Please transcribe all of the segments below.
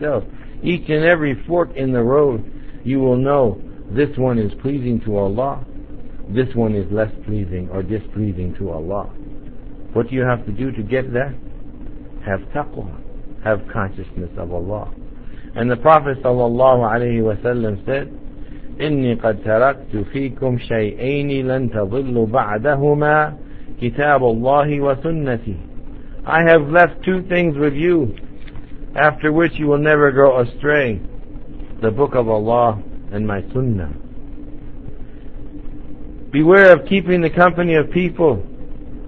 yourself. Each and every fork in the road, you will know this one is pleasing to Allah, this one is less pleasing or displeasing to Allah. What do you have to do to get that? Have taqwa, have consciousness of Allah. And the Prophet ﷺ said, إني قد تركت فيكم شيئين لن تضلوا بعدهما كتاب الله وسنتي. I have left two things with you, after which you will never go astray: the book of Allah and my sunnah. Beware of keeping the company of people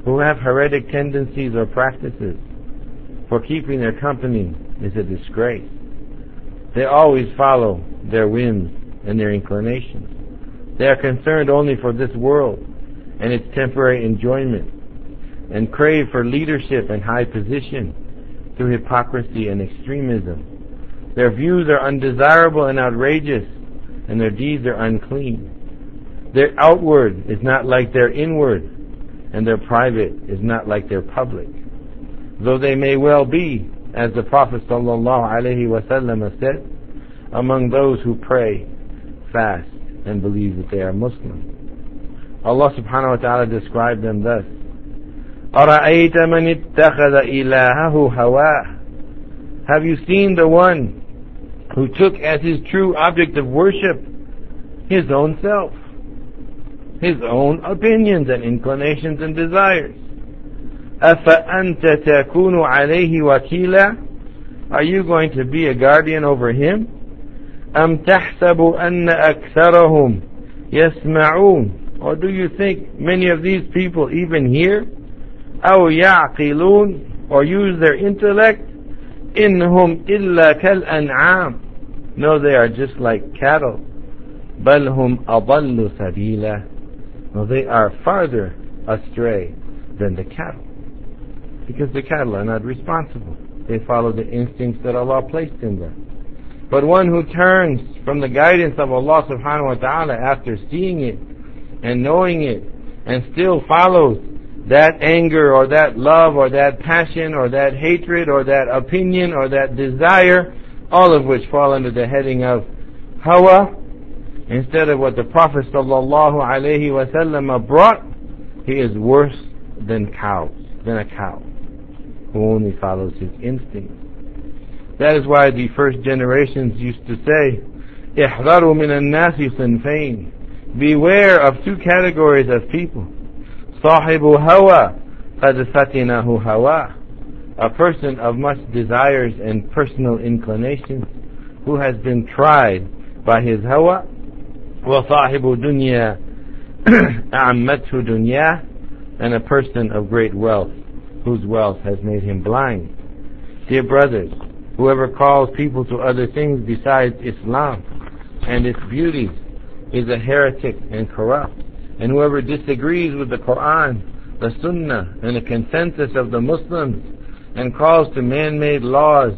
who have heretic tendencies or practices, for keeping their company is a disgrace. They always follow their whims and their inclinations. They are concerned only for this world and its temporary enjoyment, and crave for leadership and high position through hypocrisy and extremism. Their views are undesirable and outrageous, and their deeds are unclean. Their outward is not like their inward, and their private is not like their public. Though they may well be, as the Prophet ﷺ said, among those who pray, fast, and believe that they are Muslim. Allah subhanahu wa ta'ala described them thus: أَرَأَيْتَ مَنِ اتَّخَذَ إِلَهَهُ هَوَاهُ. Have you seen the one who took as his true object of worship his own self, his own opinions and inclinations and desires? أَفَأَنْتَ تَكُونُ عَلَيْهِ وَكِيلًا. Are you going to be a guardian over him? أَمْ تَحْسَبُ أَنَّ أَكْثَرَهُمْ يَسْمَعُونَ. Or do you think many of these people even hear? أَوْ يَعْقِلُونَ. Or use their intellect? إِنْهُمْ إِلَّا كَالْأَنْعَامِ. No, they are just like cattle. بَلْ هُمْ أَضَلُّ سَبِيلًا. No, they are farther astray than the cattle, because the cattle are not responsible. They follow the instincts that Allah placed in them. But one who turns from the guidance of Allah subhanahu wa ta'ala after seeing it and knowing it, and still follows that anger or that love or that passion or that hatred or that opinion or that desire, all of which fall under the heading of hawa, instead of what the Prophet sallallahu alaihi wasallam brought, he is worse than a cow who only follows his instinct. That is why the first generations used to say, احذروا من الناس صنفين. Beware of two categories of people. صاحب هوى قد فتنه هواه. A person of much desires and personal inclinations, who has been tried by his hawa. وصاحب دنيا أعمته دنياه. And a person of great wealth, whose wealth has made him blind. Dear brothers, whoever calls people to other things besides Islam and its beauties is a heretic and corrupt. And whoever disagrees with the Quran, the Sunnah, and the consensus of the Muslims, and calls to man-made laws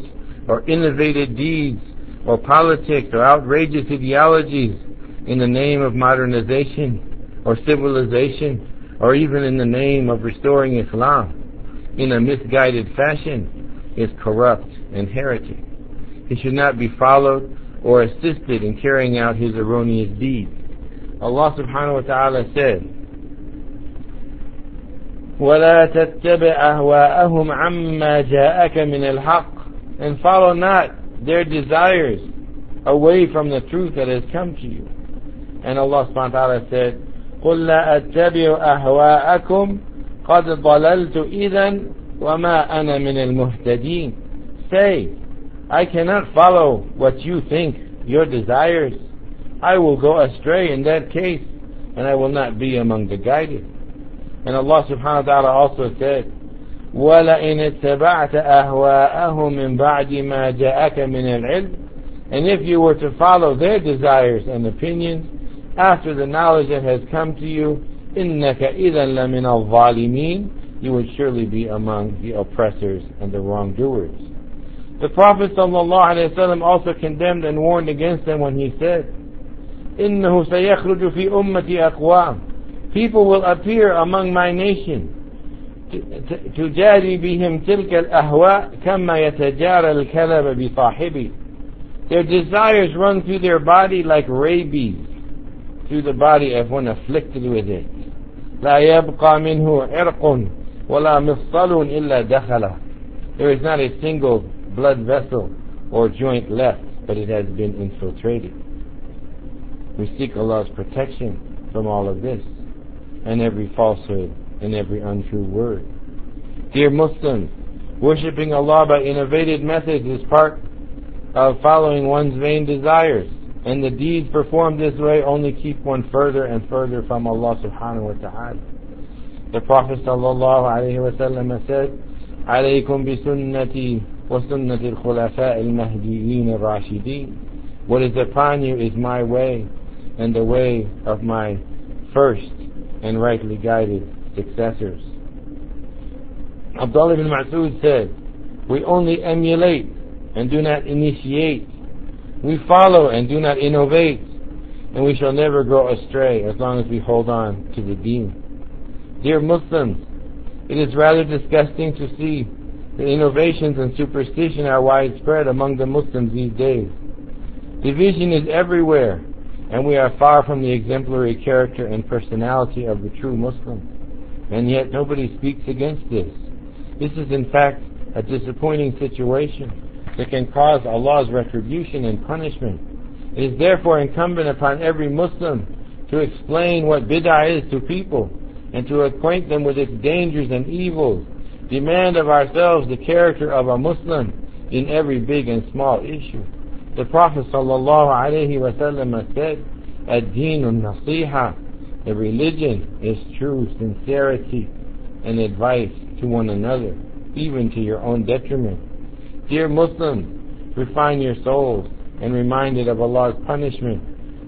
or innovative deeds or politics or outrageous ideologies in the name of modernization or civilization, or even in the name of restoring Islam in a misguided fashion, is corrupt and heretic. He should not be followed or assisted in carrying out his erroneous deeds. Allah subhanahu wa ta'ala said, وَلَا تَتَّبِعْ أَهْوَاءَهُمْ عَمَّا جَاءَكَ مِنَ الْحَقِّ. And follow not their desires away from the truth that has come to you. And Allah subhanahu wa ta'ala said, قُلْ لَا أَتَّبِعُ أَهْوَاءَكُمْ قَدْ ضَلَلْتُ إِذًا وَمَا أَنَا مِنَ الْمُهْتَدِينَ. Say, I cannot follow what you think, your desires. I will go astray in that case, and I will not be among the guided. And Allah subhanahu wa ta'ala also said, وَلَئِنِ اتَّبَعْتَ أَهْوَاءَهُمْ مِنْ بَعْدِ مَا جَاءَكَ مِنَ الْعِلْمِ. And if you were to follow their desires and opinions after the knowledge that has come to you, إِنَّكَ إِذًا لَمِنَ الظَّالِمِينَ. You would surely be among the oppressors and the wrongdoers. The Prophet ﷺ also condemned and warned against them when he said, إِنَّهُ سَيَخْرُجُ فِي أُمَّتِي أَقْوَامٍ. People will appear among my nation, تُجَارِي بِهِمْ تِلْكَ الْأَهْوَاءِ كَمَّا يَتَجَارَى الْكَلَبَ بِصَاحِبِهِ. Their desires run through their body like rabies through the body of one afflicted with it. لا يبقى منه عرق ولا مفصل إلا دخله. There is not a single blood vessel or joint left, but it has been infiltrated. We seek Allah's protection from all of this, and every falsehood, and every untrue word. Dear Muslims, worshipping Allah by innovative methods is part of following one's vain desires, and the deeds performed this way only keep one further and further from Allah subhanahu wa ta'ala. The Prophet sallallahu alayhi wa sallam said, عليكم بسنتي وسنة الخلفاء المهديين الراشدين. What is upon you is my way and the way of my first and rightly guided successors. Abdullah ibn Mas'ud said, we only emulate and do not initiate. We follow and do not innovate, and we shall never go astray as long as we hold on to the deen. Dear Muslims, it is rather disgusting to see that innovations and superstition are widespread among the Muslims these days. Division is everywhere, and we are far from the exemplary character and personality of the true Muslim. And yet nobody speaks against this. This is in fact a disappointing situation that can cause Allah's retribution and punishment. It is therefore incumbent upon every Muslim to explain what bid'ah is to people and to acquaint them with its dangers and evils. Demand of ourselves the character of a Muslim in every big and small issue. The Prophet ﷺ said, Ad-Deenun Nasiha, the religion is true sincerity and advice to one another, even to your own detriment. Dear Muslims, refine your souls and remind it of Allah's punishment,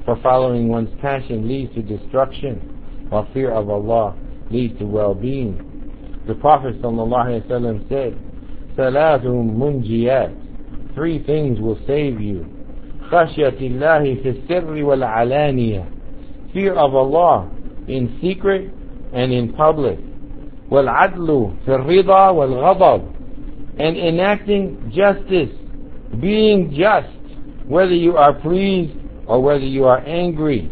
for following one's passion leads to destruction, while fear of Allah leads to well-being. The Prophet ﷺ said, Salatum munjiyat, 3 things will save you. Khashyatillahi fi sirri wal alaniya, fear of Allah in secret and in public. Wal adlu fi rida wal ghadab, and enacting justice, being just, whether you are pleased or whether you are angry.